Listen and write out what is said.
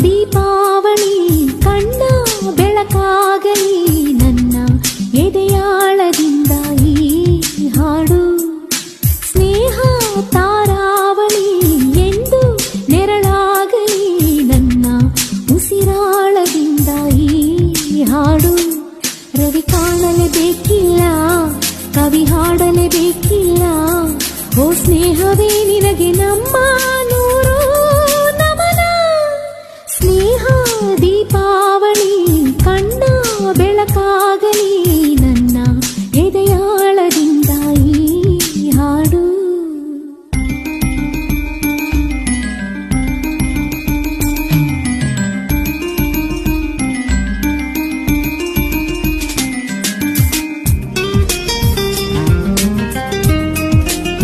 ದೀಪಾವಳಿ ಕಣ್ಣ ಬೆಳಕಾಗಲಿ ನನ್ನ ಎದೆಯಾಳದಿಂದ ಈ ಹಾಡು. ಸ್ನೇಹ ತಾರಾವಳಿ ಎಂದು ನೆರಳಾಗಲಿ ನನ್ನ ಉಸಿರಾಳದಿಂದ ಈ ಹಾಡು. ರವಿ ಕಾಣಲೇಬೇಕಿಲ್ಲ, ಕವಿ ಹಾಡಲೇಬೇಕಿಲ್ಲ, ಓ ಸ್ನೇಹವೇ ನಿನಗೆ ನಮ್ಮ